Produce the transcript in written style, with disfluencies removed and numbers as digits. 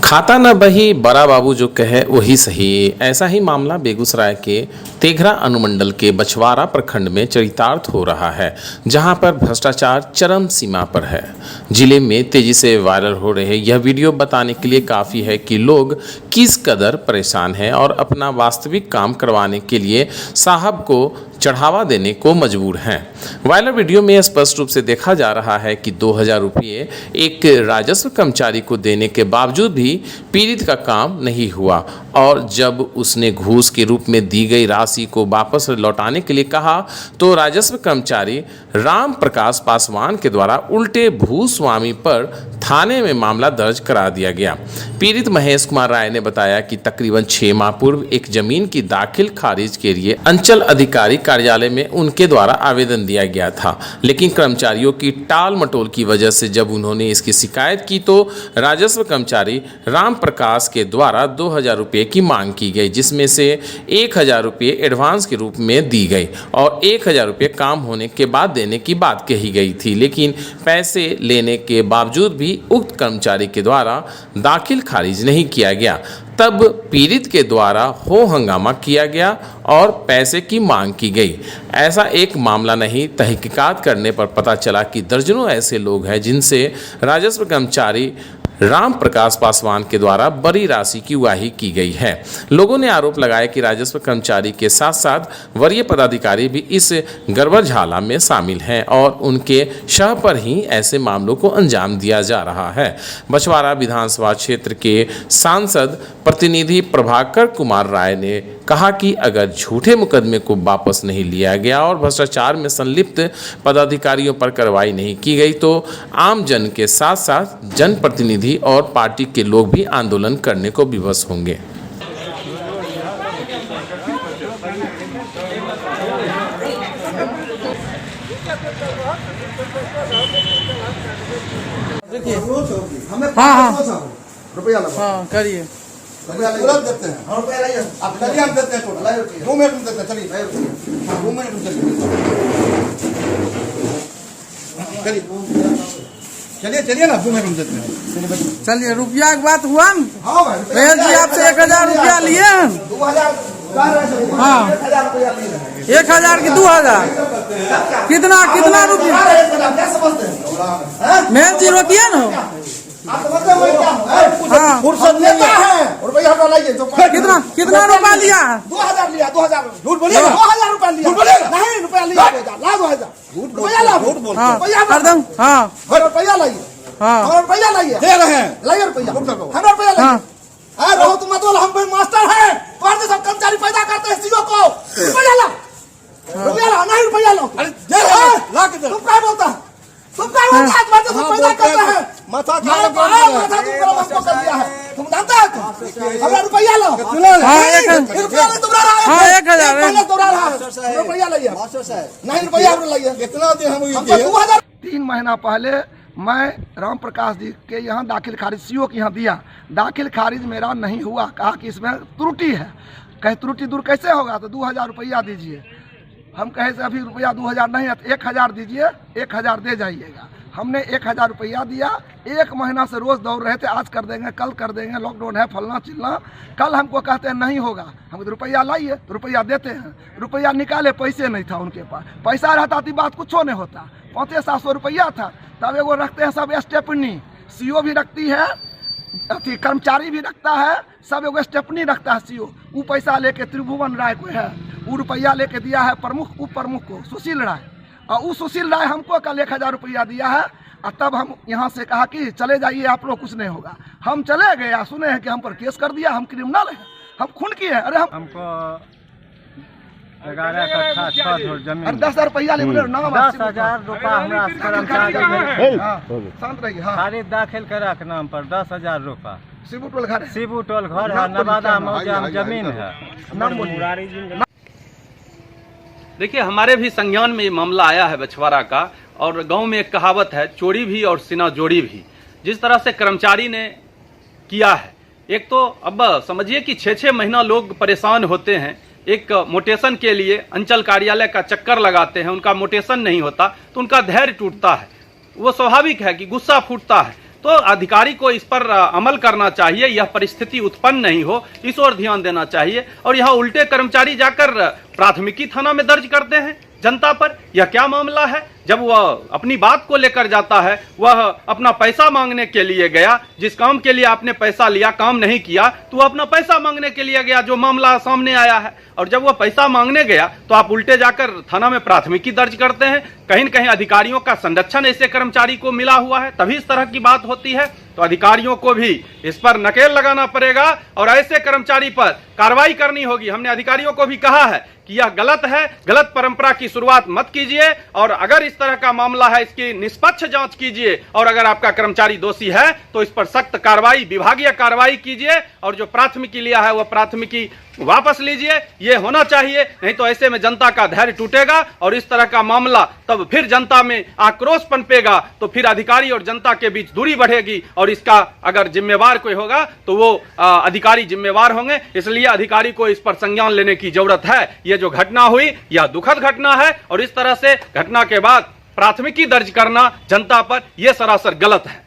खाता न बही बड़ा बाबू जो कहे वही सही। ऐसा ही मामला बेगूसराय के तेघरा अनुमंडल के बछवाड़ा प्रखंड में चरितार्थ हो रहा है, जहां पर भ्रष्टाचार चरम सीमा पर है। जिले में तेजी से वायरल हो रहे यह वीडियो बताने के लिए काफ़ी है कि लोग किस कदर परेशान हैं और अपना वास्तविक काम करवाने के लिए साहब को चढ़ावा देने को मजबूर हैं। वायरल वीडियो में स्पष्ट रूप से देखा जा रहा है कि 2000 रुपये एक राजस्व कर्मचारी को देने के बावजूद भी पीड़ित का काम नहीं हुआ और जब उसने घूस के रूप में दी गई राशि को वापस लौटाने के लिए कहा तो राजस्व कर्मचारी राम प्रकाश पासवान के द्वारा उल्टे भूस्वामी पर थाने में मामला दर्ज करा दिया गया। पीड़ित महेश कुमार राय ने बताया कि तकरीबन 6 माह पूर्व एक जमीन की दाखिल खारिज के लिए अंचल अधिकारी कार्यालय में उनके द्वारा आवेदन दिया गया था, लेकिन कर्मचारियों की टाल मटोल की वजह से जब उन्होंने इसकी शिकायत की तो राजस्व कर्मचारी राम प्रकाश के द्वारा 2000 रुपये की मांग की गई, जिसमें से 1000 रुपये एडवांस के रूप में दी गई और 1000 रुपये काम होने के बाद देने की बात कही गई थी। लेकिन पैसे लेने के बावजूद भी उक्त कर्मचारी के द्वारा दाखिल खारिज नहीं किया गया। तब पीड़ित के द्वारा हो हंगामा किया गया और पैसे की मांग की गई। ऐसा एक मामला नहीं, तहकीकात करने पर पता चला कि दर्जनों ऐसे लोग हैं जिनसे राजस्व कर्मचारी राम प्रकाश पासवान के द्वारा बड़ी राशि की उगाही की गई है। लोगों ने आरोप लगाया कि राजस्व कर्मचारी के साथ साथ वरीय पदाधिकारी भी इस गड़बड़झाला में शामिल हैं और उनके शह पर ही ऐसे मामलों को अंजाम दिया जा रहा है। बछवाड़ा विधानसभा क्षेत्र के सांसद प्रतिनिधि प्रभाकर कुमार राय ने कहा कि अगर झूठे मुकदमे को वापस नहीं लिया गया और भ्रष्टाचार में संलिप्त पदाधिकारियों पर कार्रवाई नहीं की गई तो आम जन के साथ साथ जनप्रतिनिधि और पार्टी के लोग भी आंदोलन करने को विवश होंगे। हाँ करिए तुरंत देते हैं। आप चलिए, हम देते हैं टोटल 2 मिनट में देते हैं। चलिए 2 मिनट में चलिए चलिए ना 2 मिनट में देते हैं। चलिए, रुपया की बात हुआ न? हाँ भाई, भैया जी आपसे 1000 रुपया लिए हैं। 2000 हाँ 1000 रुपया लिए हैं। 1000 की 2000 कितना रुपया? क्या समझते हैं? मेहर जी रोकिए ना। आप समझते हैं क्या? हाँ फुर्सत लेता है और भैया हटा लाइए। कितना रुपया लिया? 2000 लिया। 2000 झूठ बोलिए। 2000 रुपया लिया। झूठ बोलिए नहीं, रुपया लिया। ला 2000 रुपया ला। झूठ बोल हाँ एकदम। हाँ रुपया लाइए। हाँ रुपया लाइए। दे रहे हैं, लाइए रुपया। हम रुपया लाइए। हाँ रहो तुम मत बोलो, हम कोई मास्टर है। कौन सब कर्मचारी पैदा करते हैं सीओ को? रुपया ला। रुपया ला नहीं, रुपया लो। अरे दे रहे हैं, ला के दे। तुम क्या बोलता है? तुम क्या बोलता है? मास्टर सब पैदा करते हैं। माथा तुमको कर दिया है, तुम जानते हैं? हमरा रुपया लो। रुपया नहीं तुम रहा है। हाँ 1000 पहले तो रहा है। रुपया लाइए। नहीं रुपया हम लाइए। कितना दिन हम 2000। 3 महीना पहले मैं राम प्रकाश जी के यहाँ दाखिल खारिज सीओ के यहाँ दिया। दाखिल खारिज मेरा नहीं हुआ, कहा कि इसमें त्रुटि है। कहे त्रुटि दूर कैसे होगा? तो 2000 रुपया दीजिए। हम कहे से अभी रुपया 2000 नहीं है तो 1000 दीजिए, 1000 दे जाइएगा। हमने 1000 रुपया दिया। 1 महीना से रोज दौड़ रहे थे, आज कर देंगे, कल कर देंगे, लॉकडाउन है, फलना चिलना। कल हमको कहते हैं नहीं होगा। हम रुपया लाइए तो रुपया देते हैं। रुपया निकाले, पैसे नहीं था उनके पास। पैसा रहता तो बात कुछ नहीं होता। 500-700 रुपया था। तब एगो रखते हैं सब स्टेपनी, सीओ भी रखती है, अथी कर्मचारी भी रखता है, सब एगो स्टेपनी रखता है सीओ। वो पैसा लेके त्रिभुवन राय को है, वो रुपया लेके दिया है प्रमुख, उप प्रमुख को सुशील राय। और वो सुशील राय हमको कल 1000 रुपया दिया है। और तब हम यहाँ से कहा कि चले जाइए आप लोग, कुछ नहीं होगा। हम चले गए, सुने हैं कि हम पर केस कर दिया, हम क्रिमिनल हैं, हम खून किए हैं। अरे हमको 11 कट्ठा 6 धुर जमीन 10,000 रुपया ले। 10,000 रुपया हमरा शांत रहिए। हाँ खारिज दाखिल करा के नाम पर 10,000 रुपया। शिबू टोल घर है। शिबू टोल घर है, नवादा मौजा जमीन है। नाम बोलिए। देखिए, हमारे भी संज्ञान में ये मामला आया है बछवाड़ा का। और गांव में एक कहावत है, चोरी भी और सीना जोड़ी भी। जिस तरह से कर्मचारी ने किया है, एक तो अब समझिए कि 6-6 महीना लोग परेशान होते हैं। एक मोटेशन के लिए अंचल कार्यालय का चक्कर लगाते हैं, उनका मोटेशन नहीं होता तो उनका धैर्य टूटता है। वो स्वाभाविक है कि गुस्सा फूटता है। तो अधिकारी को इस पर अमल करना चाहिए, यह परिस्थिति उत्पन्न नहीं हो, इस ओर ध्यान देना चाहिए। और यहाँ उल्टे कर्मचारी जाकर प्राथमिकी थाना में दर्ज करते हैं जनता पर। यह क्या मामला है? जब वह अपनी बात को लेकर जाता है, वह अपना पैसा मांगने के लिए गया, जिस काम के लिए आपने पैसा लिया काम नहीं किया, तो वह अपना पैसा मांगने के लिए गया, जो मामला सामने आया है। और जब वह पैसा मांगने गया तो आप उल्टे जाकर थाना में प्राथमिकी दर्ज करते हैं। कहीं न कहीं अधिकारियों का संरक्षण ऐसे कर्मचारी को मिला हुआ है, तभी इस तरह की बात होती है। तो अधिकारियों को भी इस पर नकेल लगाना पड़ेगा और ऐसे कर्मचारी पर कार्रवाई करनी होगी। हमने अधिकारियों को भी कहा है कि यह गलत है, गलत परंपरा की शुरुआत मत कीजिए, और अगर इस तरह का मामला है इसकी निष्पक्ष जांच कीजिए, और अगर आपका कर्मचारी दोषी है तो इस पर सख्त कार्रवाई, विभागीय कार्रवाई कीजिए, और जो प्राथमिकी लिया है वह प्राथमिकी वापस लीजिए। ये होना चाहिए, नहीं तो ऐसे में जनता का धैर्य टूटेगा और इस तरह का मामला तब फिर जनता में आक्रोश पनपेगा, तो फिर अधिकारी और जनता के बीच दूरी बढ़ेगी, और इसका अगर जिम्मेवार कोई होगा तो वो अधिकारी जिम्मेवार होंगे। इसलिए अधिकारी को इस पर संज्ञान लेने की जरूरत है। ये जो घटना हुई यह दुखद घटना है, और इस तरह से घटना के बाद प्राथमिकी दर्ज करना जनता पर यह सरासर गलत है।